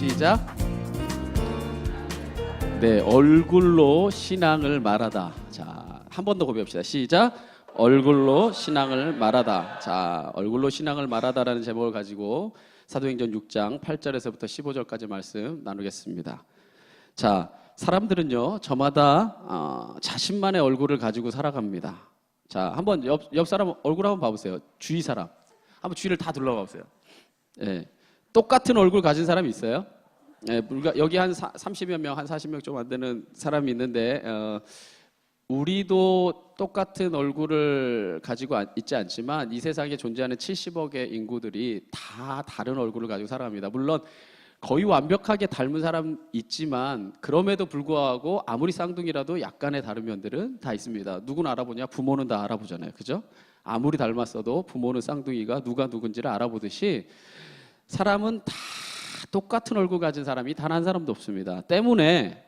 시작. 네, 얼굴로 신앙을 말하다. 자, 한 번 더 고백합시다. 시작. 얼굴로 신앙을 말하다. 자, 얼굴로 신앙을 말하다라는 제목을 가지고 사도행전 6장 8절에서부터 15절까지 말씀 나누겠습니다. 자, 사람들은요, 저마다 자신만의 얼굴을 가지고 살아갑니다. 자, 한번 옆 사람 얼굴 한번 봐보세요. 주위 사람 한번 주위를 다 둘러봐 보세요. 예, 똑같은 얼굴 가진 사람이 있어요? 예, 여기 한 30여 명, 한 40명 좀 안 되는 사람이 있는데 우리도 똑같은 얼굴을 가지고 있지 않지만 이 세상에 존재하는 70억의 인구들이 다 다른 얼굴을 가지고 살아갑니다. 물론 거의 완벽하게 닮은 사람 있지만 그럼에도 불구하고 아무리 쌍둥이라도 약간의 다른 면들은 다 있습니다. 누구는 알아보냐? 부모는 다 알아보잖아요. 그죠? 아무리 닮았어도 부모는 쌍둥이가 누가 누군지를 알아보듯이 사람은 다 똑같은 얼굴 가진 사람이 단 한 사람도 없습니다. 때문에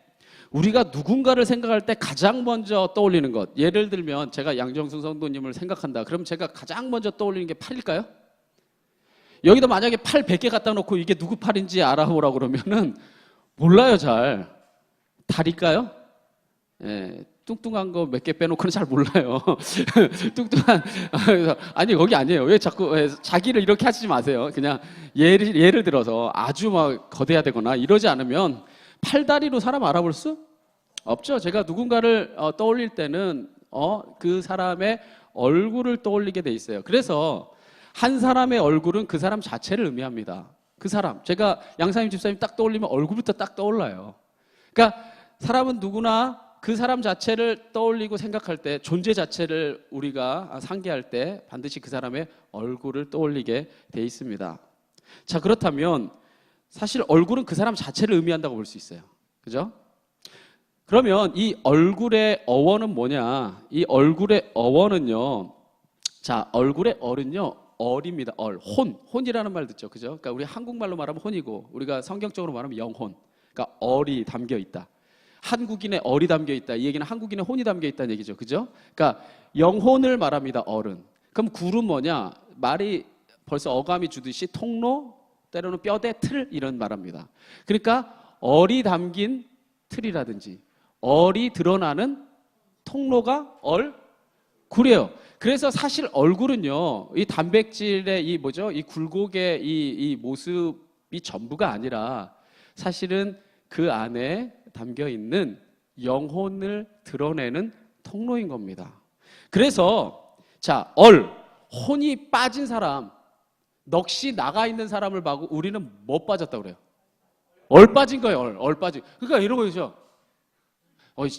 우리가 누군가를 생각할 때 가장 먼저 떠올리는 것, 예를 들면 제가 양정순 성도님을 생각한다. 그럼 제가 가장 먼저 떠올리는 게 팔일까요? 여기다 만약에 팔 100개 갖다 놓고 이게 누구 팔인지 알아보라고 그러면은 몰라요. 잘. 다리일까요? 예, 뚱뚱한 거 몇 개 빼놓고는 잘 몰라요. 뚱뚱한 아니 거기 아니에요. 왜 자꾸 자기를 이렇게 하시지 마세요. 그냥 예를 들어서 아주 막 거대하다거나 이러지 않으면 팔다리로 사람 알아볼 수 없죠. 제가 누군가를 떠올릴 때는 그 사람의 얼굴을 떠올리게 돼 있어요. 그래서 한 사람의 얼굴은 그 사람 자체를 의미합니다. 그 사람, 제가 양사님 집사님 딱 떠올리면 얼굴부터 딱 떠올라요. 그러니까 사람은 누구나 그 사람 자체를 떠올리고 생각할 때, 존재 자체를 우리가 상기할 때 반드시 그 사람의 얼굴을 떠올리게 돼 있습니다. 자, 그렇다면 사실 얼굴은 그 사람 자체를 의미한다고 볼 수 있어요. 그죠? 그러면 이 얼굴의 어원은 뭐냐? 이 얼굴의 어원은요, 자, 얼굴의 얼은요, 얼입니다. 혼이라는 말 듣죠. 그죠? 그러니까 우리 한국말로 말하면 혼이고, 우리가 성경적으로 말하면 영혼. 그러니까 얼이 담겨 있다. 한국인의 얼이 담겨 있다. 이 얘기는 한국인의 혼이 담겨 있다는 얘기죠. 그죠? 그러니까 영혼을 말합니다. 얼은. 그럼 굴은 뭐냐? 말이 벌써 어감이 주듯이 통로, 때로는 뼈대, 틀 이런 말합니다. 그러니까 얼이 담긴 틀이라든지 얼이 드러나는 통로가 굴이에요. 그래서 사실 얼굴은요, 이 단백질의 이 굴곡의 이 모습이 전부가 아니라 사실은 그 안에 담겨 있는 영혼을 드러내는 통로인 겁니다. 그래서 자, 혼이 빠진 사람, 넋이 나가 있는 사람을 보고 우리는 뭐 빠졌다고 그래요? 얼 빠진 거예요. 얼 빠진. 그러니까 이런 거죠.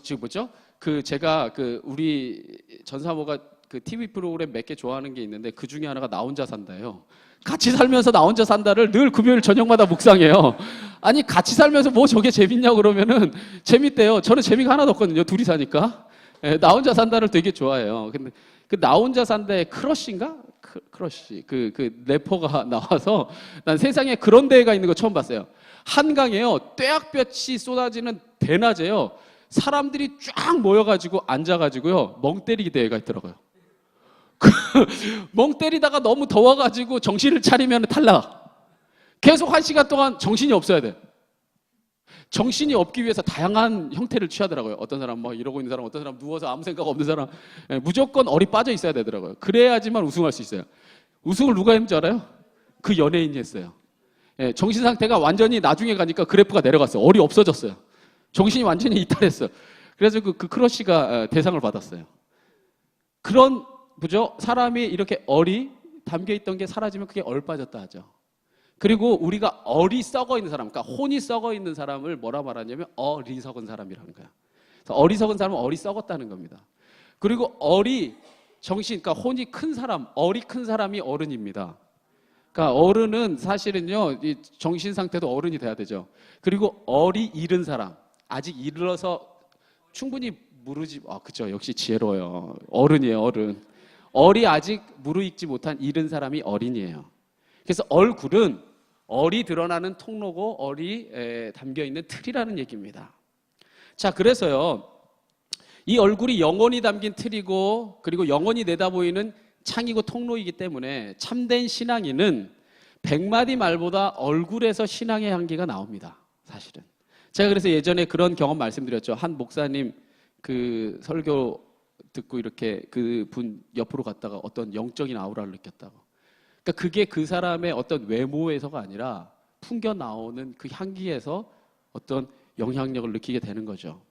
지금 뭐죠? 제가 우리 전사모가 TV 프로그램 몇 개 좋아하는 게 있는데 그 중에 하나가 나 혼자 산다예요. 같이 살면서 나 혼자 산다를 늘 금요일 저녁마다 묵상해요. 아니 같이 살면서 뭐 저게 재밌냐고 그러면은 재밌대요. 저는 재미가 하나도 없거든요. 둘이 사니까. 나 혼자 산다를 되게 좋아해요. 근데 나 혼자 산다의 크러쉬인가? 크러쉬 래퍼가 나와서 난 세상에 그런 대회가 있는 거 처음 봤어요. 한강에요, 떼약볕이 쏟아지는 대낮에요, 사람들이 쫙 모여가지고 앉아가지고요 멍 때리기 대회가 있더라고요. 멍 때리다가 너무 더워가지고 정신을 차리면 탈락. 계속 1시간 동안 정신이 없어야 돼. 정신이 없기 위해서 다양한 형태를 취하더라고요. 어떤 사람 막 이러고 있는 사람, 어떤 사람 누워서 아무 생각 없는 사람, 무조건 얼이 빠져 있어야 되더라고요. 그래야지만 우승할 수 있어요. 우승을 누가 했는지 알아요? 그 연예인이 했어요. 정신 상태가 완전히 나중에 가니까 그래프가 내려갔어요. 얼이 없어졌어요. 정신이 완전히 이탈했어요. 그래서 그 크러쉬가 대상을 받았어요. 그런 사람이 이렇게 얼이 담겨 있던 게 사라지면 그게 얼 빠졌다 하죠. 그리고 우리가 얼이 썩어 있는 사람, 그러니까 혼이 썩어 있는 사람을 뭐라 말하냐면 어리석은 사람이라는 거야. 그래서 어리석은 사람은 얼이 썩었다는 겁니다. 그리고 그러니까 혼이 큰 사람, 얼이 큰 사람이 어른입니다. 그러니까 어른은 사실은요, 이 정신 상태도 어른이 돼야 되죠. 그리고 얼이 이른 사람, 아직 이르러서 충분히 그쵸, 역시 지혜로워요. 어른이에요, 어른. 얼이 아직 무르익지 못한 이른 사람이 어린이에요. 그래서 얼굴은 얼이 드러나는 통로고 얼이 담겨있는 틀이라는 얘기입니다. 자, 그래서요, 이 얼굴이 영혼이 담긴 틀이고 그리고 영혼이 내다보이는 창이고 통로이기 때문에 참된 신앙인은 100마디 말보다 얼굴에서 신앙의 향기가 나옵니다. 사실은. 제가 그래서 예전에 그런 경험 말씀드렸죠. 한 목사님 그 설교 듣고 이렇게 그분 옆으로 갔다가 어떤 영적인 아우라를 느꼈다고. 그러니까 그게 그 사람의 어떤 외모에서가 아니라 풍겨 나오는 그 향기에서 어떤 영향력을 느끼게 되는 거죠.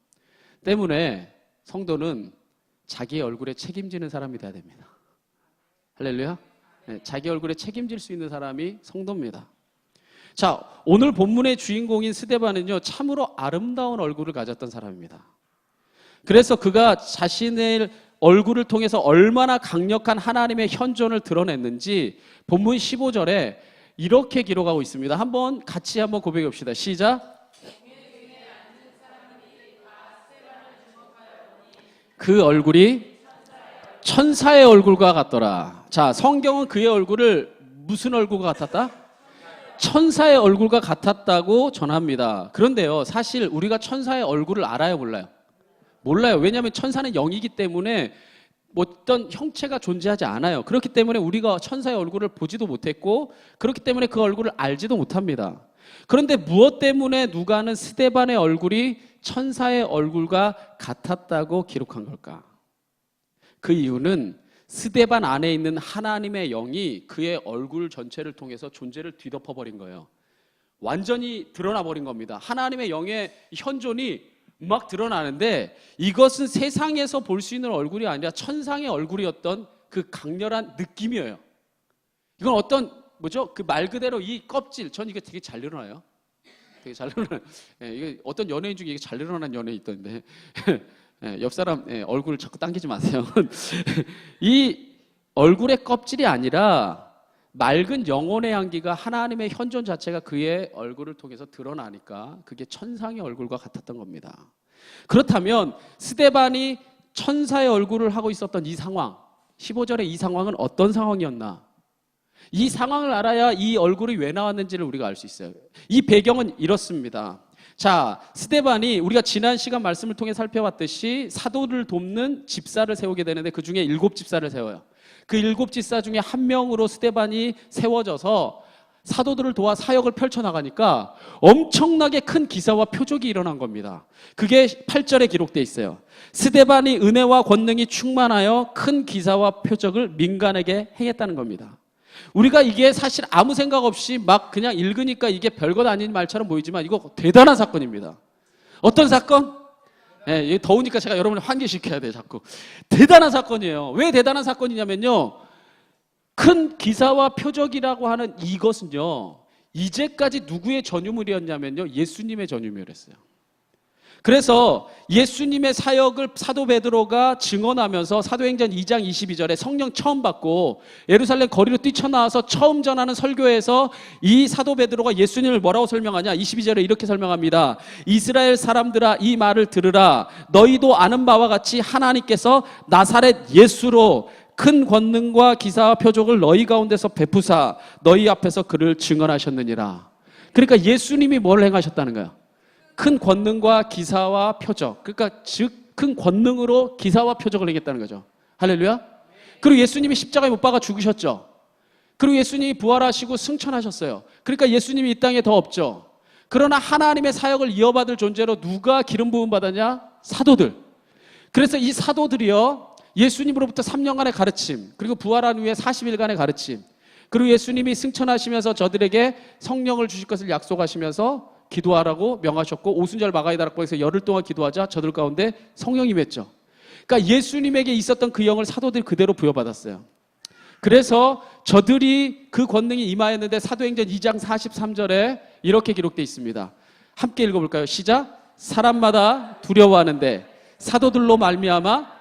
때문에 성도는 자기의 얼굴에 책임지는 사람이 돼야 됩니다. 할렐루야. 네, 자기 얼굴에 책임질 수 있는 사람이 성도입니다. 자, 오늘 본문의 주인공인 스데반은요, 참으로 아름다운 얼굴을 가졌던 사람입니다. 그래서 그가 자신의 얼굴을 통해서 얼마나 강력한 하나님의 현존을 드러냈는지 본문 15절에 이렇게 기록하고 있습니다. 한번 같이 한번 고백해 봅시다. 시작. 그 얼굴이 천사의 얼굴과 같더라. 자, 성경은 그의 얼굴을 무슨 얼굴과 같았다? 천사의 얼굴과 같았다고 전합니다. 그런데요, 사실 우리가 천사의 얼굴을 알아요, 몰라요? 몰라요. 왜냐하면 천사는 영이기 때문에 어떤 형체가 존재하지 않아요. 그렇기 때문에 우리가 천사의 얼굴을 보지도 못했고, 그렇기 때문에 그 얼굴을 알지도 못합니다. 그런데 무엇 때문에 누가는 스데반의 얼굴이 천사의 얼굴과 같았다고 기록한 걸까? 그 이유는 스데반 안에 있는 하나님의 영이 그의 얼굴 전체를 통해서 존재를 뒤덮어버린 거예요. 완전히 드러나 버린 겁니다. 하나님의 영의 현존이 막 드러나는데 이것은 세상에서 볼 수 있는 얼굴이 아니라 천상의 얼굴이었던 그 강렬한 느낌이에요. 이건 어떤 뭐죠? 그 말 그대로 이 껍질, 전 이게 되게 잘 일어나요. 되게 잘 일어나요. 예, 이게 어떤 연예인 중에 이게 잘 일어나는 연예인 있던데 예, 옆 사람 얼굴을 자꾸 당기지 마세요. 이 얼굴의 껍질이 아니라 맑은 영혼의 향기가 하나님의 현존 자체가 그의 얼굴을 통해서 드러나니까 그게 천상의 얼굴과 같았던 겁니다. 그렇다면 스데반이 천사의 얼굴을 하고 있었던 이 상황, 15절의 이 상황은 어떤 상황이었나? 이 상황을 알아야 이 얼굴이 왜 나왔는지를 우리가 알 수 있어요. 이 배경은 이렇습니다. 자, 스데반이 우리가 지난 시간 말씀을 통해 살펴봤듯이 사도를 돕는 집사를 세우게 되는데 그 중에 7집사를 세워요. 그 7집사 중에 한 명으로 스데반이 세워져서 사도들을 도와 사역을 펼쳐나가니까 엄청나게 큰 기사와 표적이 일어난 겁니다. 그게 8절에 기록되어 있어요. 스데반이 은혜와 권능이 충만하여 큰 기사와 표적을 민간에게 행했다는 겁니다. 우리가 이게 사실 아무 생각 없이 막 그냥 읽으니까 이게 별것 아닌 말처럼 보이지만 이거 대단한 사건입니다. 어떤 사건? 예, 더우니까 제가 여러분을 환기시켜야 돼요, 자꾸. 대단한 사건이에요. 왜 대단한 사건이냐면요, 큰 기사와 표적이라고 하는 이것은요, 이제까지 누구의 전유물이었냐면요, 예수님의 전유물이었어요. 그래서 예수님의 사역을 사도 베드로가 증언하면서 사도행전 2장 22절에 성령 처음 받고 예루살렘 거리로 뛰쳐나와서 처음 전하는 설교에서 이 사도 베드로가 예수님을 뭐라고 설명하냐? 22절에 이렇게 설명합니다. 이스라엘 사람들아, 이 말을 들으라. 너희도 아는 바와 같이 하나님께서 나사렛 예수로 큰 권능과 기사와 표적을 너희 가운데서 베푸사 너희 앞에서 그를 증언하셨느니라. 그러니까 예수님이 뭘 행하셨다는 거야? 큰 권능과 기사와 표적, 그러니까 즉 큰 권능으로 기사와 표적을 행했다는 거죠. 할렐루야. 그리고 예수님이 십자가에 못 박아 죽으셨죠. 그리고 예수님이 부활하시고 승천하셨어요. 그러니까 예수님이 이 땅에 더 없죠. 그러나 하나님의 사역을 이어받을 존재로 누가 기름 부음 받았냐? 사도들. 그래서 이 사도들이요, 예수님으로부터 3년간의 가르침, 그리고 부활한 후에 40일간의 가르침, 그리고 예수님이 승천하시면서 저들에게 성령을 주실 것을 약속하시면서 기도하라고 명하셨고, 오순절 마가이다락방에서 열흘 동안 기도하자 저들 가운데 성령이 임했죠. 그러니까 예수님에게 있었던 그 영을 사도들이 그대로 부여받았어요. 그래서 저들이 그 권능이 임하였는데 사도행전 2장 43절에 이렇게 기록되어 있습니다. 함께 읽어볼까요? 시작. 사람마다 두려워하는데 사도들로 말미암아,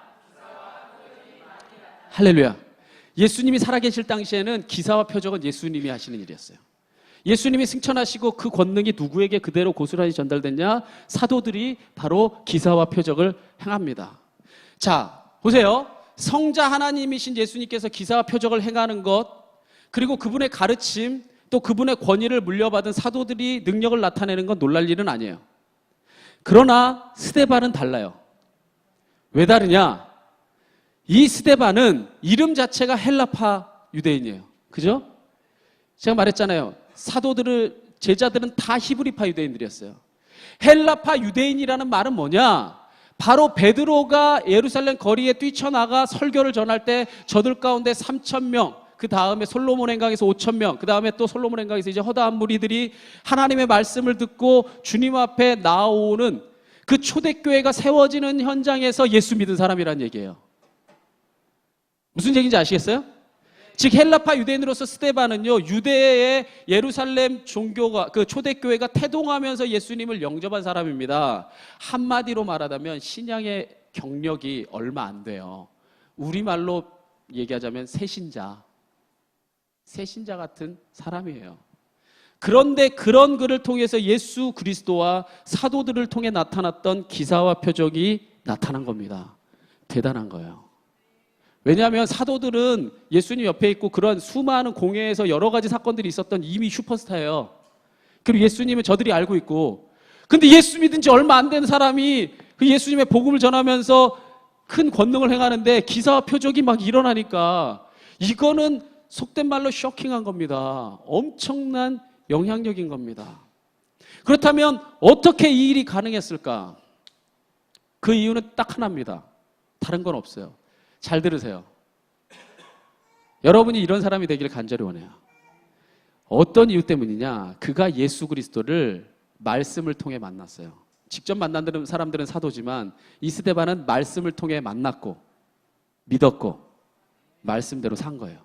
할렐루야. 예수님이 살아계실 당시에는 기사와 표적은 예수님이 하시는 일이었어요. 예수님이 승천하시고 그 권능이 누구에게 그대로 고스란히 전달됐냐? 사도들이 바로 기사와 표적을 행합니다. 자, 보세요. 성자 하나님이신 예수님께서 기사와 표적을 행하는 것, 그리고 그분의 가르침, 또 그분의 권위를 물려받은 사도들이 능력을 나타내는 건 놀랄 일은 아니에요. 그러나 스데반은 달라요. 왜 다르냐? 이 스데반은 이름 자체가 헬라파 유대인이에요. 그죠? 제가 말했잖아요. 제자들은 다 히브리파 유대인들이었어요. 헬라파 유대인이라는 말은 뭐냐? 바로 베드로가 예루살렘 거리에 뛰쳐나가 설교를 전할 때 저들 가운데 3,000명, 그 다음에 솔로몬 행각에서 5,000명, 그 다음에 또 솔로몬 행각에서 이제 허다한 무리들이 하나님의 말씀을 듣고 주님 앞에 나오는 그 초대교회가 세워지는 현장에서 예수 믿은 사람이란 얘기예요. 무슨 얘기인지 아시겠어요? 즉 헬라파 유대인으로서 스데반은요, 유대의 예루살렘 종교가, 그 초대교회가 태동하면서 예수님을 영접한 사람입니다. 한마디로 말하자면 신앙의 경력이 얼마 안 돼요. 우리말로 얘기하자면 새신자 같은 사람이에요. 그런데 그런 그를 통해서 예수 그리스도와 사도들을 통해 나타났던 기사와 표적이 나타난 겁니다. 대단한 거예요. 왜냐하면 사도들은 예수님 옆에 있고 그런 수많은 공회에서 여러 가지 사건들이 있었던 이미 슈퍼스타예요. 그리고 예수님은 저들이 알고 있고, 근데 예수 믿은 지 얼마 안 된 사람이 그 예수님의 복음을 전하면서 큰 권능을 행하는데 기사와 표적이 막 일어나니까 이거는 속된 말로 쇼킹한 겁니다. 엄청난 영향력인 겁니다. 그렇다면 어떻게 이 일이 가능했을까? 그 이유는 딱 하나입니다. 다른 건 없어요. 잘 들으세요. 여러분이 이런 사람이 되기를 간절히 원해요. 어떤 이유 때문이냐? 그가 예수 그리스도를 말씀을 통해 만났어요. 직접 만난 사람들은 사도지만 이 스데반은 말씀을 통해 만났고 믿었고 말씀대로 산 거예요.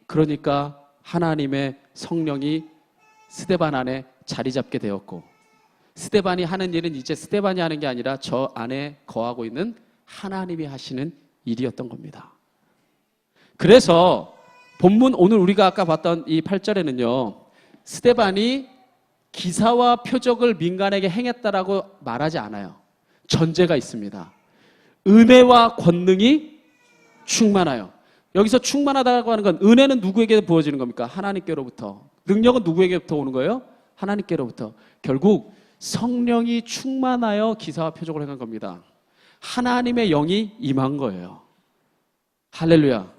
그러니까 하나님의 성령이 스데반 안에 자리 잡게 되었고, 스데반이 하는 일은 이제 스데반이 하는 게 아니라 저 안에 거하고 있는 하나님이 하시는 일이었던 겁니다. 그래서 본문 오늘 우리가 아까 봤던 이 8절에는요, 스데반이 기사와 표적을 민간에게 행했다라고 말하지 않아요. 전제가 있습니다. 은혜와 권능이 충만하여. 여기서 충만하다고 하는 건 은혜는 누구에게 부어지는 겁니까? 하나님께로부터. 능력은 누구에게부터 오는 거예요? 하나님께로부터. 결국 성령이 충만하여 기사와 표적을 행한 겁니다. 하나님의 영이 임한 거예요. 할렐루야.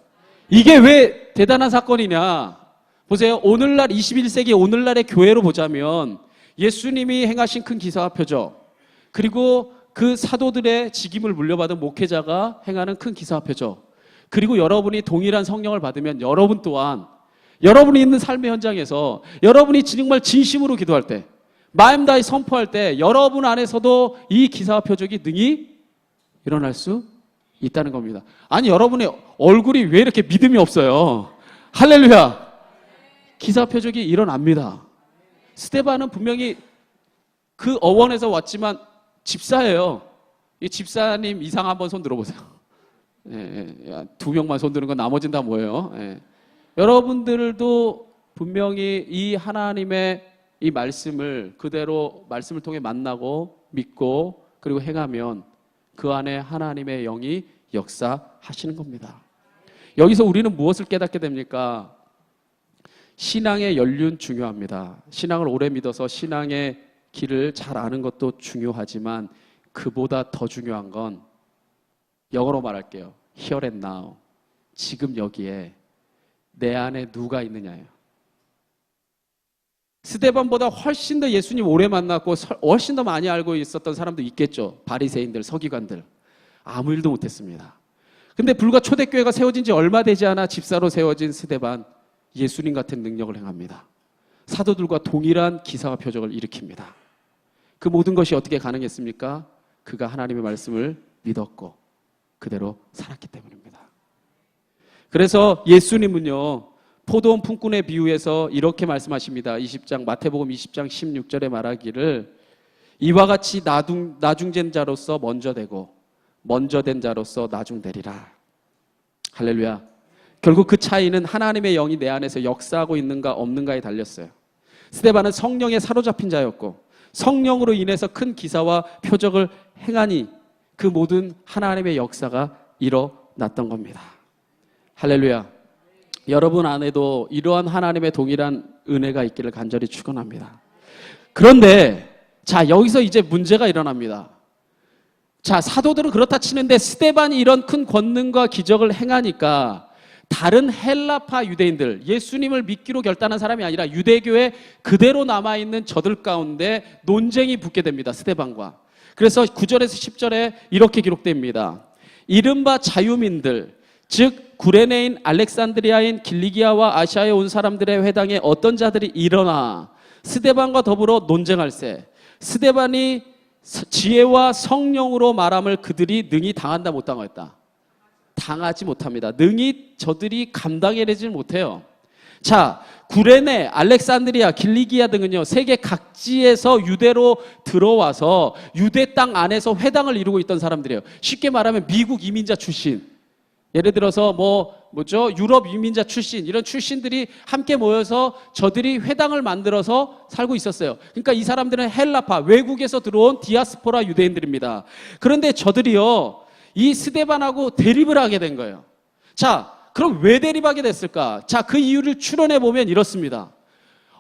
이게 왜 대단한 사건이냐? 보세요. 오늘날 21세기 오늘날의 교회로 보자면 예수님이 행하신 큰 기사와 표적, 그리고 그 사도들의 직임을 물려받은 목회자가 행하는 큰 기사와 표적, 그리고 여러분이 동일한 성령을 받으면 여러분 또한 여러분이 있는 삶의 현장에서 여러분이 정말 진심으로 기도할 때, 마음 다해 선포할 때 여러분 안에서도 이 기사와 표적이 능히 일어날 수 있다는 겁니다. 아니, 여러분의 얼굴이 왜 이렇게 믿음이 없어요? 할렐루야. 기사와 표적이 일어납니다. 스데반은 분명히 그 어원에서 왔지만 집사예요. 이 집사님 이상 한번 손 들어보세요. 두 명만 손 드는 건 나머지는 다 뭐예요? 여러분들도 분명히 이 하나님의 이 말씀을 그대로 말씀을 통해 만나고 믿고 그리고 행하면 그 안에 하나님의 영이 역사하시는 겁니다. 여기서 우리는 무엇을 깨닫게 됩니까? 신앙의 연륜 중요합니다. 신앙을 오래 믿어서 신앙의 길을 잘 아는 것도 중요하지만 그보다 더 중요한 건 영어로 말할게요. Here and now. 지금 여기에 내 안에 누가 있느냐예요. 스데반보다 훨씬 더 예수님 오래 만났고 훨씬 더 많이 알고 있었던 사람도 있겠죠. 바리새인들, 서기관들. 아무 일도 못했습니다. 근데 불과 초대교회가 세워진 지 얼마 되지 않아 집사로 세워진 스데반, 예수님 같은 능력을 행합니다. 사도들과 동일한 기사와 표적을 일으킵니다. 그 모든 것이 어떻게 가능했습니까? 그가 하나님의 말씀을 믿었고 그대로 살았기 때문입니다. 그래서 예수님은요, 포도원 품꾼의 비유에서 이렇게 말씀하십니다. 20장 마태복음 20장 16절에 말하기를 이와 같이 나중된 자로서 먼저 되고 먼저 된 자로서 나중되리라. 할렐루야. 결국 그 차이는 하나님의 영이 내 안에서 역사하고 있는가 없는가에 달렸어요. 스데반은 성령에 사로잡힌 자였고 성령으로 인해서 큰 기사와 표적을 행하니 그 모든 하나님의 역사가 일어났던 겁니다. 할렐루야. 여러분 안에도 이러한 하나님의 동일한 은혜가 있기를 간절히 축원합니다. 그런데 자, 여기서 이제 문제가 일어납니다. 자, 사도들은 그렇다 치는데 스데반이 이런 큰 권능과 기적을 행하니까 다른 헬라파 유대인들, 예수님을 믿기로 결단한 사람이 아니라 유대교에 그대로 남아있는 저들 가운데 논쟁이 붙게 됩니다. 스데반과. 그래서 9절에서 10절에 이렇게 기록됩니다. 이른바 자유민들, 즉 구레네인 알렉산드리아인 길리기아와 아시아에 온 사람들의 회당에 어떤 자들이 일어나 스데반과 더불어 논쟁할세. 스데반이 지혜와 성령으로 말함을 그들이 능히 당한다 못 당하였다. 당하지 못합니다. 능히 저들이 감당해내지 못해요. 자, 구레네, 알렉산드리아, 길리기아 등은요, 세계 각지에서 유대로 들어와서 유대 땅 안에서 회당을 이루고 있던 사람들이에요. 쉽게 말하면 미국 이민자 출신, 예를 들어서 유럽 이민자 출신, 이런 출신들이 함께 모여서 저들이 회당을 만들어서 살고 있었어요. 그러니까 이 사람들은 헬라파, 외국에서 들어온 디아스포라 유대인들입니다. 그런데 저들이요, 이 스데반하고 대립을 하게 된 거예요. 자, 그럼 왜 대립하게 됐을까? 자, 그 이유를 추론해 보면 이렇습니다.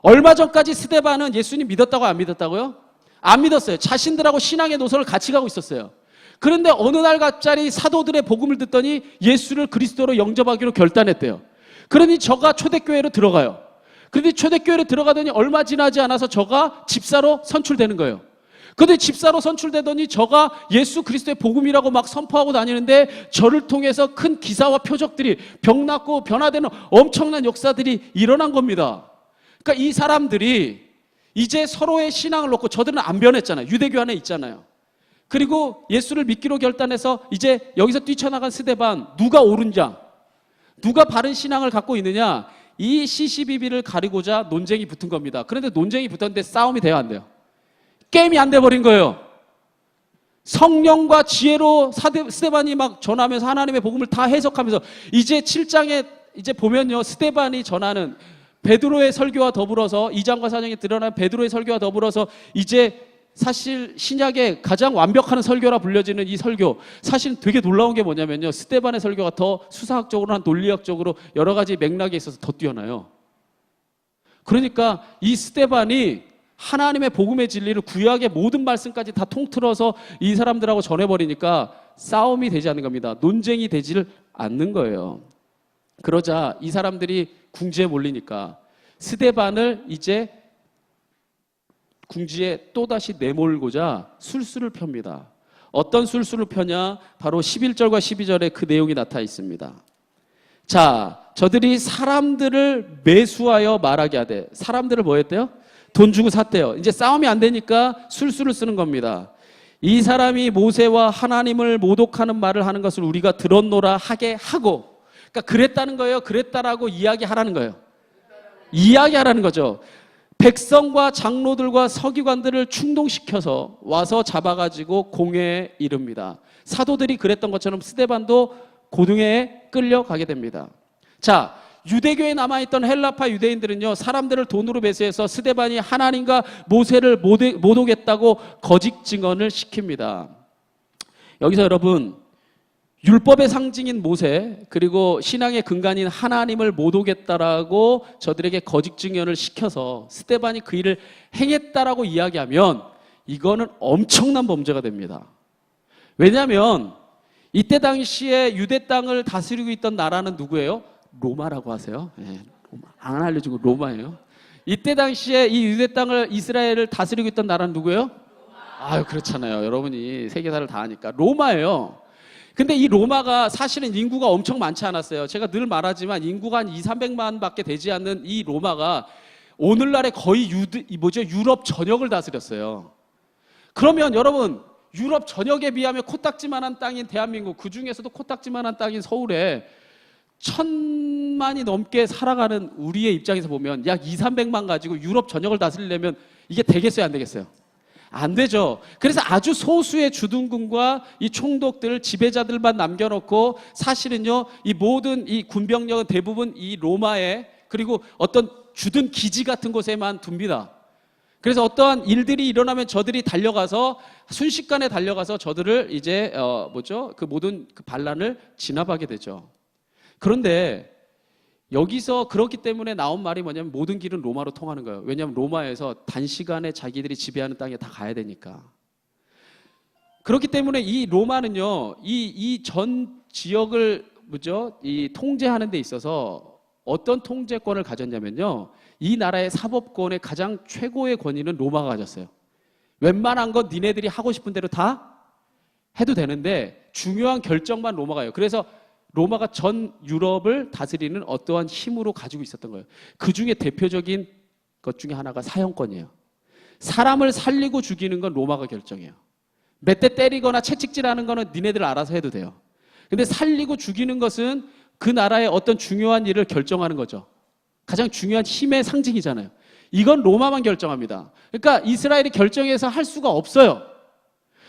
얼마 전까지 스데반은 예수님 믿었다고 안 믿었다고요? 안 믿었어요. 자신들하고 신앙의 노선을 같이 가고 있었어요. 그런데 어느 날 갑자기 사도들의 복음을 듣더니 예수를 그리스도로 영접하기로 결단했대요. 그러니 저가 초대교회로 들어가요. 그런데 초대교회로 들어가더니 얼마 지나지 않아서 저가 집사로 선출되는 거예요. 그런데 집사로 선출되더니 저가 예수 그리스도의 복음이라고 막 선포하고 다니는데 저를 통해서 큰 기사와 표적들이, 병 낫고 변화되는 엄청난 역사들이 일어난 겁니다. 그러니까 이 사람들이 이제 서로의 신앙을 놓고, 저들은 안 변했잖아요. 유대교 안에 있잖아요. 그리고 예수를 믿기로 결단해서 이제 여기서 뛰쳐나간 스데반, 누가 옳은자, 누가 바른 신앙을 갖고 있느냐, 이 시시비비를 가리고자 논쟁이 붙은 겁니다. 그런데 논쟁이 붙었는데 싸움이 돼요, 안 돼요? 게임이 안 돼버린 거예요. 성령과 지혜로 스데반이 막 전하면서 하나님의 복음을 다 해석하면서, 이제 7장에 이제 보면요, 스데반이 전하는 베드로의 설교와 더불어서 2장과 4장에 드러난 베드로의 설교와 더불어서 이제 사실 신약의 가장 완벽한 설교라 불려지는 이 설교, 사실 되게 놀라운 게 뭐냐면요, 스데반의 설교가 더 수사학적으로, 논리학적으로 여러 가지 맥락에 있어서 더 뛰어나요. 그러니까 이 스데반이 하나님의 복음의 진리를, 구약의 모든 말씀까지 다 통틀어서 이 사람들하고 전해버리니까 싸움이 되지 않는 겁니다. 논쟁이 되지를 않는 거예요. 그러자 이 사람들이 궁지에 몰리니까 스데반을 이제 궁지에 또다시 내몰고자 술수를 펴니다. 어떤 술수를 펴냐? 바로 11절과 12절에 그 내용이 나타나 있습니다. 자, 저들이 사람들을 매수하여 말하게 하되, 사람들을 뭐 했대요? 돈 주고 샀대요. 이제 싸움이 안 되니까 술수를 쓰는 겁니다. 이 사람이 모세와 하나님을 모독하는 말을 하는 것을 우리가 들었노라 하게 하고, 그러니까 그랬다는 거예요. 그랬다라고 이야기하라는 거예요. 이야기하라는 거죠. 백성과 장로들과 서기관들을 충동시켜서 와서 잡아가지고 공회에 이릅니다. 사도들이 그랬던 것처럼 스데반도 고등회에 끌려가게 됩니다. 자, 유대교에 남아있던 헬라파 유대인들은요, 사람들을 돈으로 매수해서 스데반이 하나님과 모세를 모독했다고 거짓 증언을 시킵니다. 여기서 여러분, 율법의 상징인 모세, 그리고 신앙의 근간인 하나님을 모독했다라고 저들에게 거짓 증언을 시켜서 스데반이 그 일을 행했다라고 이야기하면 이거는 엄청난 범죄가 됩니다. 왜냐하면 이때 당시에 유대 땅을 다스리고 있던 나라는 누구예요? 로마라고 하세요. 네, 로마. 안 알려주고 로마예요. 이때 당시에 이 유대 땅을, 이스라엘을 다스리고 있던 나라는 누구예요? 아유, 그렇잖아요. 여러분이 세계사를 다 아니까. 로마예요. 근데 이 로마가 사실은 인구가 엄청 많지 않았어요. 제가 늘 말하지만 인구가 한 200~300만 밖에 되지 않는 이 로마가 오늘날의 거의 유럽 전역을 다스렸어요. 그러면 여러분, 유럽 전역에 비하면 코딱지만한 땅인 대한민국, 그 중에서도 코딱지만한 땅인 서울에 1000만이 넘게 살아가는 우리의 입장에서 보면 약 200~300만 가지고 유럽 전역을 다스리려면 이게 되겠어요, 안 되겠어요? 안 되죠. 그래서 아주 소수의 주둔군과 이 총독들, 지배자들만 남겨놓고 사실은요, 이 모든 이 군병력은 대부분 이 로마에, 그리고 어떤 주둔 기지 같은 곳에만 둡니다. 그래서 어떠한 일들이 일어나면 저들이 달려가서, 순식간에 달려가서 저들을 이제 그 모든 그 반란을 진압하게 되죠. 그런데 여기서 그렇기 때문에 나온 말이 뭐냐면 모든 길은 로마로 통하는 거예요. 왜냐하면 로마에서 단시간에 자기들이 지배하는 땅에 다 가야 되니까. 그렇기 때문에 이 로마는요, 이 전 지역을 이 통제하는 데 있어서 어떤 통제권을 가졌냐면요. 이 나라의 사법권의 가장 최고의 권위는 로마가 가졌어요. 웬만한 건 니네들이 하고 싶은 대로 다 해도 되는데 중요한 결정만 로마가 해요. 그래서 로마가 전 유럽을 다스리는 어떠한 힘으로 가지고 있었던 거예요. 그 중에 대표적인 것 중에 하나가 사형권이에요. 사람을 살리고 죽이는 건 로마가 결정해요. 몇 대 때리거나 채찍질하는 거는 니네들 알아서 해도 돼요. 근데 살리고 죽이는 것은 그 나라의 어떤 중요한 일을 결정하는 거죠. 가장 중요한 힘의 상징이잖아요. 이건 로마만 결정합니다. 그러니까 이스라엘이 결정해서 할 수가 없어요.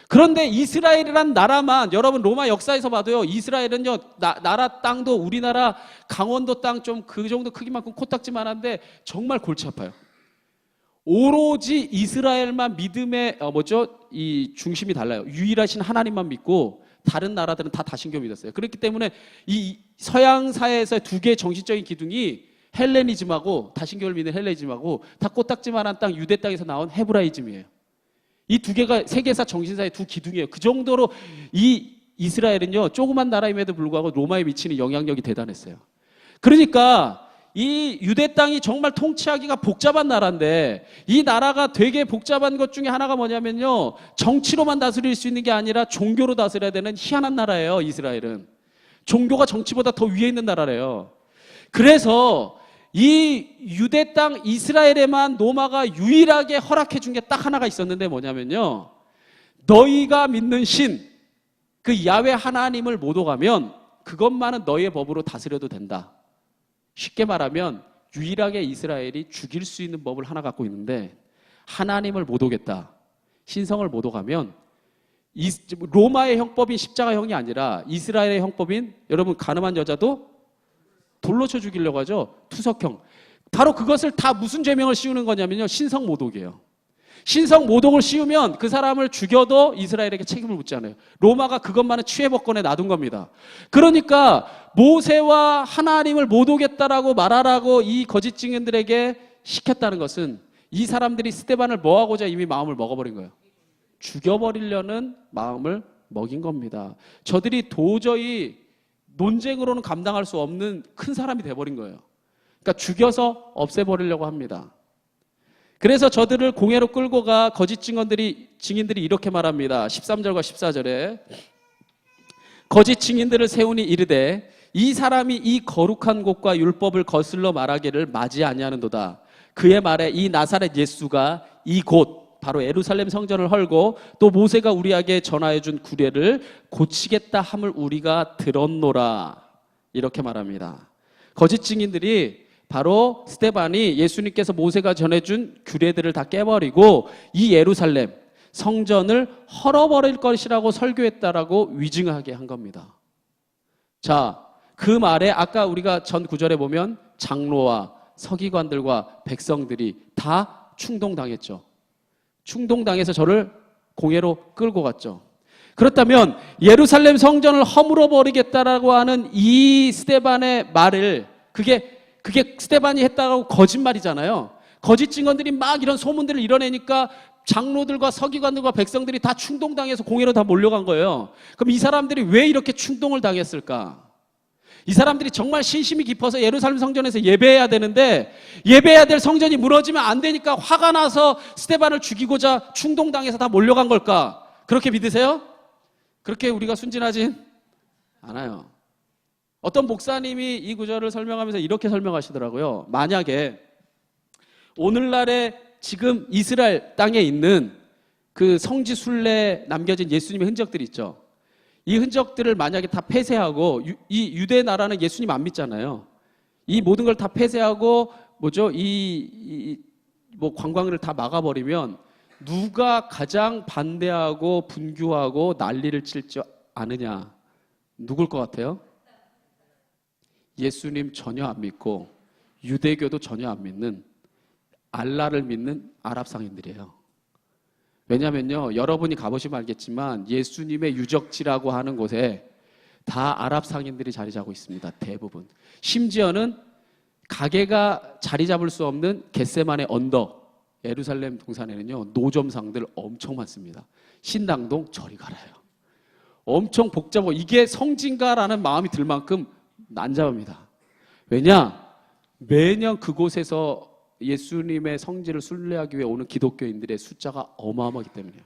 그런데 이스라엘이란 나라만, 여러분 로마 역사에서 봐도요, 이스라엘은요, 나라 땅도 우리나라 강원도 땅 좀 그 정도 크기만큼 코딱지만한데 정말 골치 아파요. 오로지 이스라엘만 믿음의 이 중심이 달라요. 유일하신 하나님만 믿고 다른 나라들은 다 다신교 믿었어요. 그렇기 때문에 이 서양사회에서 두 개의 정신적인 기둥이 헬레니즘하고 다신교를 믿는 헬레니즘하고 다 코딱지만한 땅 유대 땅에서 나온 헤브라이즘이에요. 이 두 개가 세계사 정신사의 두 기둥이에요. 그 정도로 이 이스라엘은요, 조그만 나라임에도 불구하고 로마에 미치는 영향력이 대단했어요. 그러니까 이 유대 땅이 정말 통치하기가 복잡한 나라인데, 이 나라가 되게 복잡한 것 중에 하나가 뭐냐면요, 정치로만 다스릴 수 있는 게 아니라 종교로 다스려야 되는 희한한 나라예요. 이스라엘은 종교가 정치보다 더 위에 있는 나라래요. 그래서 이 유대 땅 이스라엘에만 로마가 유일하게 허락해 준 게 딱 하나가 있었는데 뭐냐면요, 너희가 믿는 신, 그 야훼 하나님을 못 오가면 그것만은 너희의 법으로 다스려도 된다. 쉽게 말하면 유일하게 이스라엘이 죽일 수 있는 법을 하나 갖고 있는데, 하나님을 못 오겠다, 신성을 못 오가면 로마의 형법인 십자가형이 아니라 이스라엘의 형법인, 여러분 가늠한 여자도 돌로 쳐 죽이려고 하죠. 투석형. 바로 그것을 다 무슨 죄명을 씌우는 거냐면요, 신성 모독이에요. 신성 모독을 씌우면 그 사람을 죽여도 이스라엘에게 책임을 묻지 않아요. 로마가 그것만은 취해법권에 놔둔 겁니다. 그러니까 모세와 하나님을 못 오겠다라고 말하라고 이 거짓 증인들에게 시켰다는 것은 이 사람들이 스데반을 뭐하고자 이미 마음을 먹어버린 거예요. 죽여버리려는 마음을 먹인 겁니다. 저들이 도저히 논쟁으로는 감당할 수 없는 큰 사람이 돼버린 거예요. 그러니까 죽여서 없애버리려고 합니다. 그래서 저들을 공회로 끌고 가 거짓 증인들이 이렇게 말합니다. 13절과 14절에 거짓 증인들을 세우니 이르되 이 사람이 이 거룩한 곳과 율법을 거슬러 말하기를 맞이 아니하는도다. 그의 말에 이 나사렛 예수가 이 곳 바로 예루살렘 성전을 헐고 또 모세가 우리에게 전하여 준 규례를 고치겠다 함을 우리가 들었노라. 이렇게 말합니다. 거짓 증인들이 바로 스데반이 예수님께서 모세가 전해준 규례들을 다 깨버리고 이 예루살렘 성전을 헐어버릴 것이라고 설교했다라고 위증하게 한 겁니다. 자, 그 말에 아까 우리가 전 구절에 보면 장로와 서기관들과 백성들이 다 충동당했죠. 충동당해서 저를 공회로 끌고 갔죠. 그렇다면 예루살렘 성전을 허물어 버리겠다라고 하는 이 스데반의 말을, 그게 스데반이 했다고 거짓말이잖아요. 거짓 증언들이 막 이런 소문들을 이뤄내니까 장로들과 서기관들과 백성들이 다 충동당해서 공회로 다 몰려간 거예요. 그럼 이 사람들이 왜 이렇게 충동을 당했을까? 이 사람들이 정말 신심이 깊어서 예루살렘 성전에서 예배해야 되는데, 예배해야 될 성전이 무너지면 안 되니까 화가 나서 스데반을 죽이고자 충동당해서 다 몰려간 걸까? 그렇게 믿으세요? 그렇게 우리가 순진하진 않아요. 어떤 목사님이 이 구절을 설명하면서 이렇게 설명하시더라고요. 만약에 오늘날에 지금 이스라엘 땅에 있는 그 성지 순례에 남겨진 예수님의 흔적들이 있죠. 이 흔적들을 만약에 다 폐쇄하고, 이 유대 나라는 예수님 안 믿잖아요. 이 모든 걸 다 폐쇄하고 뭐 관광을 다 막아버리면 누가 가장 반대하고 분규하고 난리를 칠 줄 아느냐? 누굴 것 같아요? 예수님 전혀 안 믿고 유대교도 전혀 안 믿는, 알라를 믿는 아랍 상인들이에요. 왜냐면요, 여러분이 가보시면 알겠지만 예수님의 유적지라고 하는 곳에 다 아랍 상인들이 자리 잡고 있습니다. 대부분. 심지어는 가게가 자리 잡을 수 없는 겟세만의 언덕, 예루살렘 동산에는요 노점상들 엄청 많습니다. 신당동 저리 가라요. 엄청 복잡하고 이게 성진가라는 마음이 들 만큼 난잡합니다. 왜냐? 매년 그곳에서 예수님의 성지를 순례하기 위해 오는 기독교인들의 숫자가 어마어마하기 때문이에요.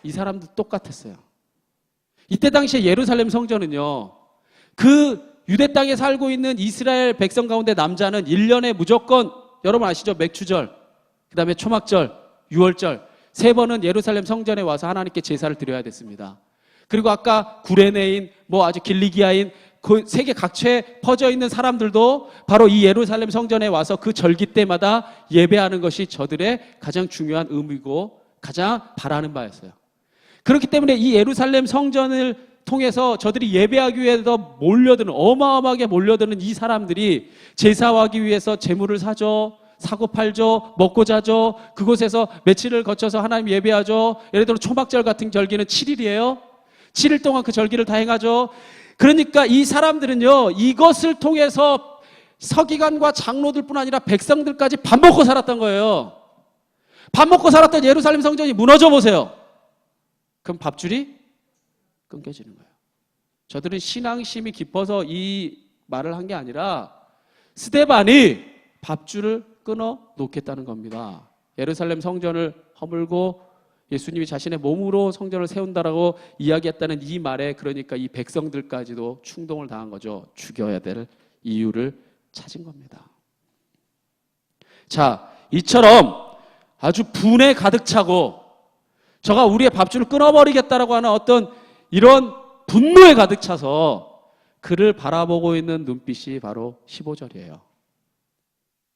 이 사람도 똑같았어요. 이때 당시에 예루살렘 성전은요, 그 유대 땅에 살고 있는 이스라엘 백성 가운데 남자는 1년에 무조건, 여러분 아시죠? 맥추절, 그 다음에 초막절, 유월절 3번은 예루살렘 성전에 와서 하나님께 제사를 드려야 됐습니다. 그리고 아까 구레네인, 뭐 아주 길리기아인, 그 세계 각처에 퍼져 있는 사람들도 바로 이 예루살렘 성전에 와서 그 절기 때마다 예배하는 것이 저들의 가장 중요한 의미고 가장 바라는 바였어요. 그렇기 때문에 이 예루살렘 성전을 통해서 저들이 예배하기 위해서 몰려드는, 어마어마하게 몰려드는 이 사람들이 제사하기 위해서 재물을 사고 팔죠, 먹고 자죠, 그곳에서 며칠을 거쳐서 하나님 예배하죠. 예를 들어 초막절 같은 절기는 7일이에요. 7일 동안 그 절기를 다 행하죠. 그러니까 이 사람들은요, 이것을 통해서 서기관과 장로들뿐 아니라 백성들까지 밥 먹고 살았던 거예요. 밥 먹고 살았던 예루살렘 성전이 무너져 보세요. 그럼 밥줄이 끊겨지는 거예요. 저들은 신앙심이 깊어서 이 말을 한 게 아니라 스데반이 밥줄을 끊어 놓겠다는 겁니다. 예루살렘 성전을 허물고 예수님이 자신의 몸으로 성전을 세운다라고 이야기했다는 이 말에, 그러니까 이 백성들까지도 충동을 당한 거죠. 죽여야 될 이유를 찾은 겁니다. 자, 이처럼 아주 분에 가득 차고 저가 우리의 밥줄을 끊어버리겠다라고 하는 어떤 이런 분노에 가득 차서 그를 바라보고 있는 눈빛이 바로 15절이에요.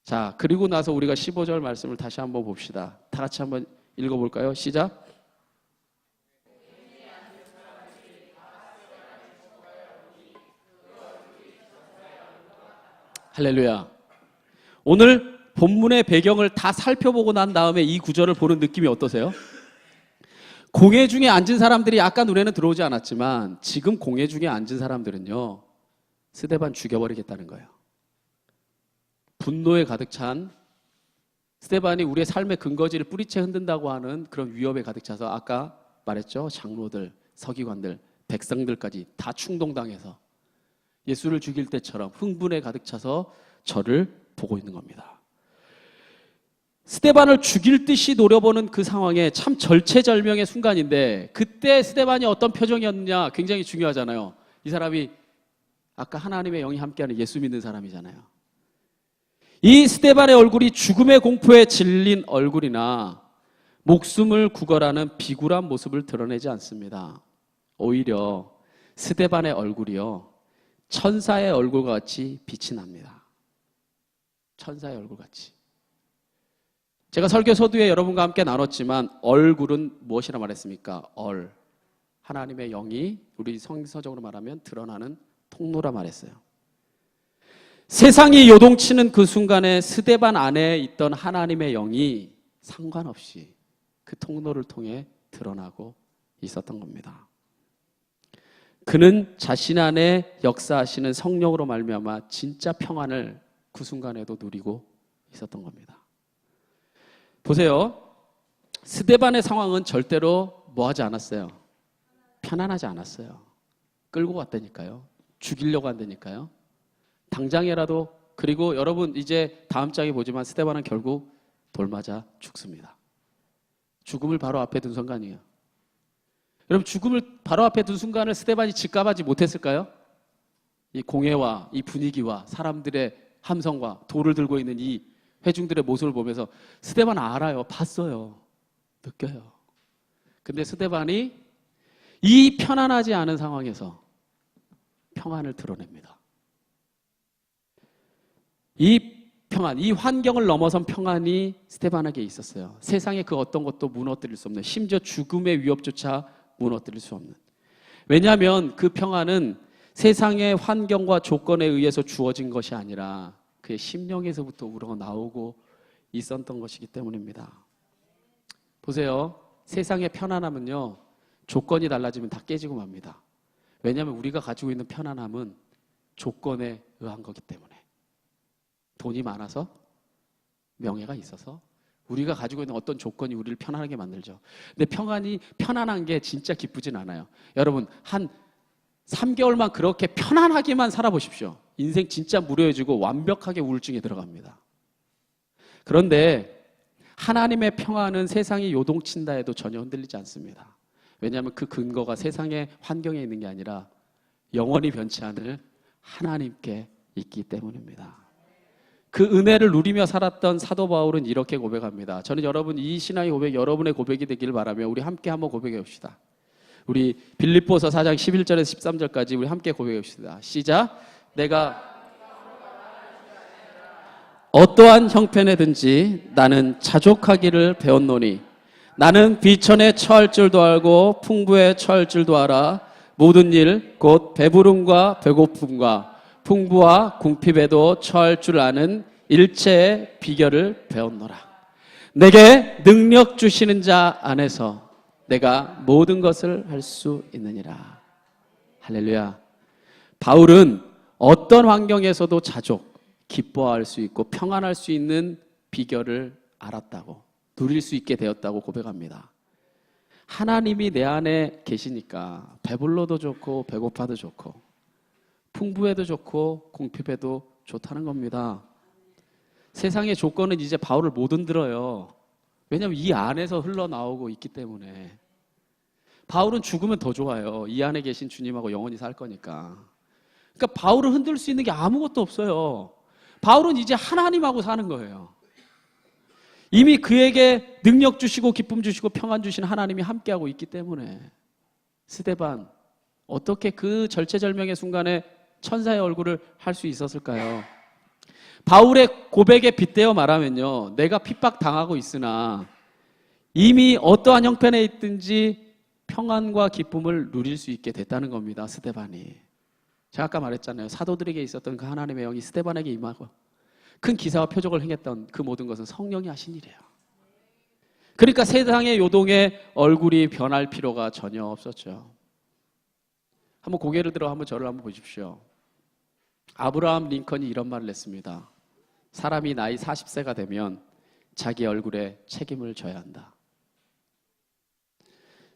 자, 그리고 나서 우리가 15절 말씀을 다시 한번 봅시다. 다 같이 한번 읽어볼까요? 시작. 할렐루야. 오늘 본문의 배경을 다 살펴보고 난 다음에 이 구절을 보는 느낌이 어떠세요? 공회 중에 앉은 사람들이 아까 눈에는 들어오지 않았지만 지금 공회 중에 앉은 사람들은요, 스데반 죽여버리겠다는 거예요. 분노에 가득 찬 스데반이 우리의 삶의 근거지를 뿌리채 흔든다고 하는 그런 위협에 가득 차서 아까 말했죠. 장로들, 서기관들, 백성들까지 다 충동당해서 예수를 죽일 때처럼 흥분에 가득 차서 저를 보고 있는 겁니다. 스데반을 죽일 듯이 노려보는 그 상황에 참 절체절명의 순간인데, 그때 스데반이 어떤 표정이었느냐 굉장히 중요하잖아요. 이 사람이 아까 하나님의 영이 함께하는 예수 믿는 사람이잖아요. 이 스데반의 얼굴이 죽음의 공포에 질린 얼굴이나 목숨을 구걸하는 비굴한 모습을 드러내지 않습니다. 오히려 스데반의 얼굴이요, 천사의 얼굴과 같이 빛이 납니다. 천사의 얼굴같이. 제가 설교 서두에 여러분과 함께 나눴지만 얼굴은 무엇이라 말했습니까? 하나님의 영이 우리 성서적으로 말하면 드러나는 통로라 말했어요. 세상이 요동치는 그 순간에 스데반 안에 있던 하나님의 영이 상관없이 그 통로를 통해 드러나고 있었던 겁니다. 그는 자신 안에 역사하시는 성령으로 말미암아 진짜 평안을 그 순간에도 누리고 있었던 겁니다. 보세요. 스데반의 상황은 절대로 뭐하지 않았어요? 편안하지 않았어요. 끌고 갔다니까요. 죽이려고 한다니까요. 당장이라도. 그리고 여러분 이제 다음 장에 보지만 스데반은 결국 돌 맞아 죽습니다. 죽음을 바로 앞에 둔 순간이에요. 여러분, 죽음을 바로 앞에 둔 순간을 스데반이 직감하지 못했을까요? 이 공회와 이 분위기와 사람들의 함성과 돌을 들고 있는 이 회중들의 모습을 보면서 스데반은 알아요. 봤어요. 느껴요. 근데 스데반이 이 편안하지 않은 상황에서 평안을 드러냅니다. 이 평안, 이 환경을 넘어선 평안이 스데반에게 있었어요. 세상의 그 어떤 것도 무너뜨릴 수 없는, 심지어 죽음의 위협조차 무너뜨릴 수 없는. 왜냐하면 그 평안은 세상의 환경과 조건에 의해서 주어진 것이 아니라 그의 심령에서부터 우러나오고 있었던 것이기 때문입니다. 보세요. 세상의 편안함은요, 조건이 달라지면 다 깨지고 맙니다. 왜냐하면 우리가 가지고 있는 편안함은 조건에 의한 거기 때문에. 돈이 많아서, 명예가 있어서, 우리가 가지고 있는 어떤 조건이 우리를 편안하게 만들죠. 근데 편안한 게 진짜 기쁘진 않아요. 여러분, 한 3개월만 그렇게 편안하게만 살아보십시오. 인생 진짜 무료해지고 완벽하게 우울증에 들어갑니다. 그런데 하나님의 평안은 세상이 요동친다 해도 전혀 흔들리지 않습니다. 왜냐하면 그 근거가 세상의 환경에 있는 게 아니라 영원히 변치 않을 하나님께 있기 때문입니다. 그 은혜를 누리며 살았던 사도 바울은 이렇게 고백합니다. 저는 여러분 이 신앙의 고백 여러분의 고백이 되기를 바라며 우리 함께 한번 고백해 봅시다. 우리 빌립보서 4장 11절에서 13절까지 우리 함께 고백해 봅시다. 시작. 내가 어떠한 형편에든지 나는 자족하기를 배웠노니 나는 비천에 처할 줄도 알고 풍부에 처할 줄도 알아 모든 일 곧 배부름과 배고픔과 풍부와 궁핍에도 처할 줄 아는 일체의 비결을 배웠노라. 내게 능력 주시는 자 안에서 내가 모든 것을 할 수 있느니라. 할렐루야. 바울은 어떤 환경에서도 자족, 기뻐할 수 있고 평안할 수 있는 비결을 알았다고, 누릴 수 있게 되었다고 고백합니다. 하나님이 내 안에 계시니까 배불러도 좋고 배고파도 좋고 풍부해도 좋고 궁핍해도 좋다는 겁니다. 세상의 조건은 이제 바울을 못 흔들어요. 왜냐하면 이 안에서 흘러나오고 있기 때문에. 바울은 죽으면 더 좋아요. 이 안에 계신 주님하고 영원히 살 거니까. 그러니까 바울을 흔들 수 있는 게 아무것도 없어요. 바울은 이제 하나님하고 사는 거예요. 이미 그에게 능력 주시고 기쁨 주시고 평안 주신 하나님이 함께하고 있기 때문에. 스데반, 어떻게 그 절체절명의 순간에 천사의 얼굴을 할 수 있었을까요? 바울의 고백에 빗대어 말하면요, 내가 핍박당하고 있으나 이미 어떠한 형편에 있든지 평안과 기쁨을 누릴 수 있게 됐다는 겁니다. 스데반이. 제가 아까 말했잖아요. 사도들에게 있었던 그 하나님의 영이 스데반에게 임하고 큰 기사와 표적을 행했던 그 모든 것은 성령이 하신 일이에요. 그러니까 세상의 요동에 얼굴이 변할 필요가 전혀 없었죠. 한번 고개를 들어 한번 저를 한번 보십시오. 아브라함 링컨이 이런 말을 했습니다. 사람이 나이 40세가 되면 자기 얼굴에 책임을 져야 한다.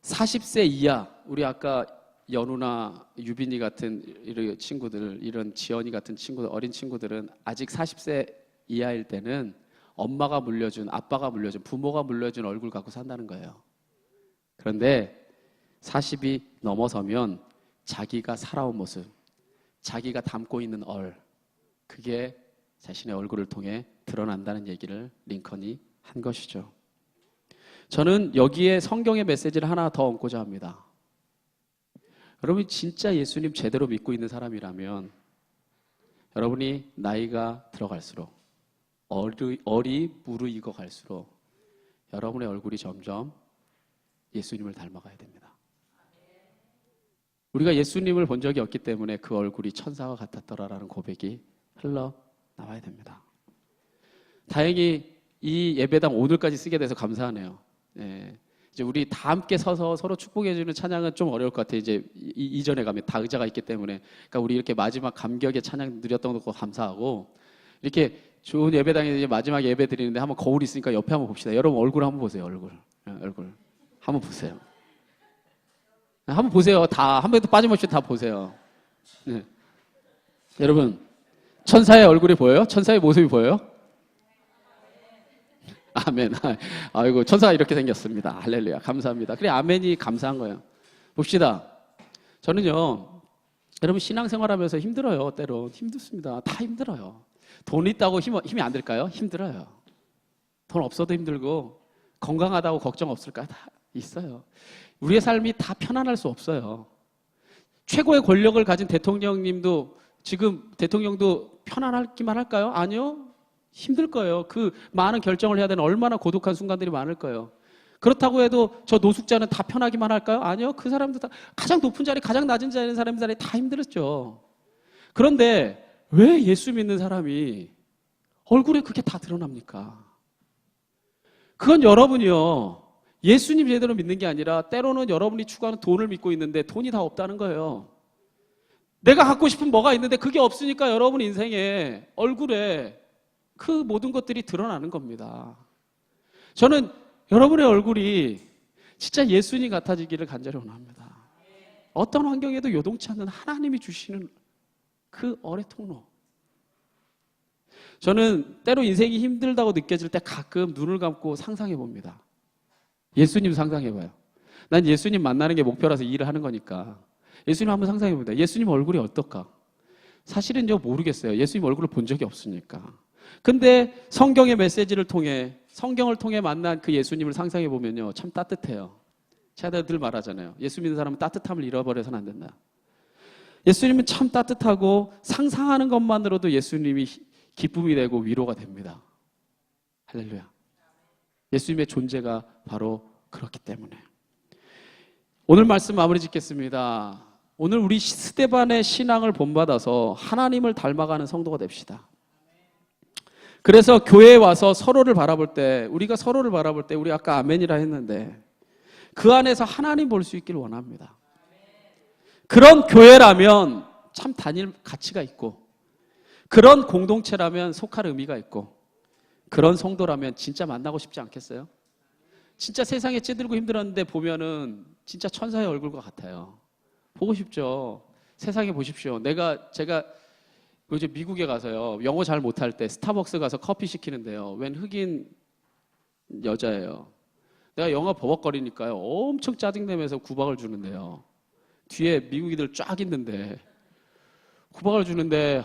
40세 이하, 우리 아까 연우나 유빈이 같은 이런 친구들, 이런 지연이 같은 친구들, 어린 친구들은 아직 40세 이하일 때는 엄마가 물려준, 아빠가 물려준, 부모가 물려준 얼굴 갖고 산다는 거예요. 그런데 40이 넘어서면 자기가 살아온 모습, 자기가 담고 있는 그게 자신의 얼굴을 통해 드러난다는 얘기를 링컨이 한 것이죠. 저는 여기에 성경의 메시지를 하나 더 얹고자 합니다. 여러분이 진짜 예수님 제대로 믿고 있는 사람이라면 여러분이 나이가 들어갈수록 얼이 무르익어 갈수록 여러분의 얼굴이 점점 예수님을 닮아가야 됩니다. 우리가 예수님을 본 적이 없기 때문에 그 얼굴이 천사와 같았더라라는 고백이 흘러나와야 됩니다. 다행히 이 예배당 오늘까지 쓰게 돼서 감사하네요. 예. 이제 우리 다 함께 서서 서로 축복해주는 찬양은 좀 어려울 것 같아요. 이제 이전에 가면 다 의자가 있기 때문에. 그러니까 우리 이렇게 마지막 감격의 찬양 드렸던 것도 감사하고, 이렇게 좋은 예배당에 이제 마지막 예배 드리는데 한번 거울 있으니까 옆에 한번 봅시다. 여러분 얼굴 한번 보세요. 얼굴 한번 보세요. 한번 보세요. 다 한 번도 빠짐없이 다 보세요. 네. 여러분 천사의 얼굴이 보여요? 천사의 모습이 보여요? 아멘. 아이고 천사가 이렇게 생겼습니다. 할렐루야. 감사합니다. 그래 아멘이 감사한 거예요. 봅시다. 저는요, 여러분 신앙생활하면서 힘들어요. 때로 힘들습니다. 다 힘들어요. 돈 있다고 힘이 안 들까요? 힘들어요. 돈 없어도 힘들고 건강하다고 걱정 없을까요? 다 있어요. 우리의 삶이 다 편안할 수 없어요. 최고의 권력을 가진 대통령님도 지금 대통령도 편안하기만 할까요? 아니요. 힘들 거예요. 그 많은 결정을 해야 되는 얼마나 고독한 순간들이 많을 거예요. 그렇다고 해도 저 노숙자는 다 편하기만 할까요? 아니요. 그 사람도 다 가장 높은 자리, 가장 낮은 자리에 있는 사람들이 다 힘들었죠. 그런데 왜 예수 믿는 사람이 얼굴에 그게 다 드러납니까? 그건 여러분이요, 예수님 제대로 믿는 게 아니라 때로는 여러분이 추구하는 돈을 믿고 있는데 돈이 다 없다는 거예요. 내가 갖고 싶은 뭐가 있는데 그게 없으니까 여러분 인생에 얼굴에 그 모든 것들이 드러나는 겁니다. 저는 여러분의 얼굴이 진짜 예수님 같아지기를 간절히 원합니다. 어떤 환경에도 요동치 않는 하나님이 주시는 그 어뢰 통로. 저는 때로 인생이 힘들다고 느껴질 때 가끔 눈을 감고 상상해 봅니다. 예수님 상상해 봐요. 난 예수님 만나는 게 목표라서 일을 하는 거니까. 예수님 한번 상상해 봅니다. 예수님 얼굴이 어떨까? 사실은요, 모르겠어요. 예수님 얼굴을 본 적이 없으니까. 근데 성경의 메시지를 통해, 성경을 통해 만난 그 예수님을 상상해 보면요, 참 따뜻해요. 제가 늘 말하잖아요. 예수 믿는 사람은 따뜻함을 잃어버려서는 안 된다. 예수님은 참 따뜻하고 상상하는 것만으로도 예수님이 기쁨이 되고 위로가 됩니다. 할렐루야. 예수님의 존재가 바로 그렇기 때문에. 오늘 말씀 마무리 짓겠습니다. 오늘 우리 스데반의 신앙을 본받아서 하나님을 닮아가는 성도가 됩시다. 그래서 교회에 와서 서로를 바라볼 때, 우리가 서로를 바라볼 때, 우리 아까 아멘이라 했는데 그 안에서 하나님 볼 수 있기를 원합니다. 그런 교회라면 참 다닐 가치가 있고, 그런 공동체라면 속할 의미가 있고, 그런 성도라면 진짜 만나고 싶지 않겠어요? 진짜 세상에 찌들고 힘들었는데 보면은 진짜 천사의 얼굴과 같아요. 보고 싶죠. 세상에 보십시오. 제가 요즘 미국에 가서요, 영어 잘 못할 때 스타벅스 가서 커피 시키는데요, 웬 흑인 여자예요. 내가 영어 버벅거리니까요, 엄청 짜증내면서 구박을 주는데요, 뒤에 미국인들 쫙 있는데 구박을 주는데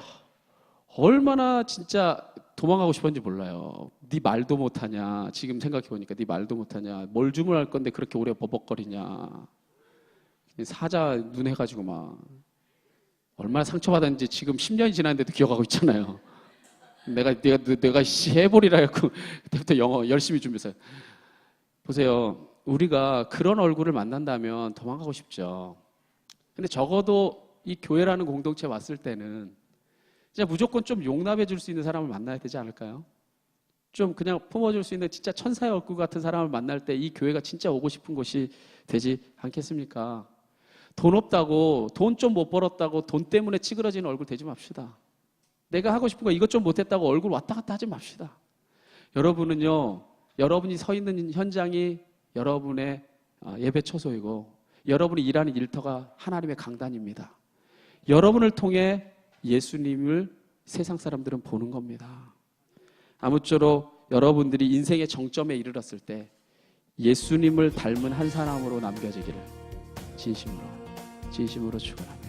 얼마나 진짜 도망가고 싶었는지 몰라요. 네 말도 못하냐, 지금 생각해보니까 네 말도 못하냐, 뭘 주문할 건데 그렇게 오래 버벅거리냐, 사자 눈 해가지고 막 얼마나 상처받았는지 지금 10년이 지났는데도 기억하고 있잖아요. 내가 해보리라 해갖고 그때부터 영어 열심히 준비했어요. 보세요, 우리가 그런 얼굴을 만난다면 도망가고 싶죠. 근데 적어도 이 교회라는 공동체에 왔을 때는 진짜 무조건 좀 용납해 줄 수 있는 사람을 만나야 되지 않을까요? 좀 그냥 품어줄 수 있는 진짜 천사의 얼굴 같은 사람을 만날 때 이 교회가 진짜 오고 싶은 곳이 되지 않겠습니까? 돈 없다고, 돈 좀 못 벌었다고 돈 때문에 찌그러지는 얼굴 되지 맙시다. 내가 하고 싶은 거 이것 좀 못했다고 얼굴 왔다 갔다 하지 맙시다. 여러분은요, 여러분이 서 있는 현장이 여러분의 예배 처소이고, 여러분이 일하는 일터가 하나님의 강단입니다. 여러분을 통해 예수님을 세상 사람들은 보는 겁니다. 아무쪼록 여러분들이 인생의 정점에 이르렀을 때 예수님을 닮은 한 사람으로 남겨지기를 진심으로 축원합니다.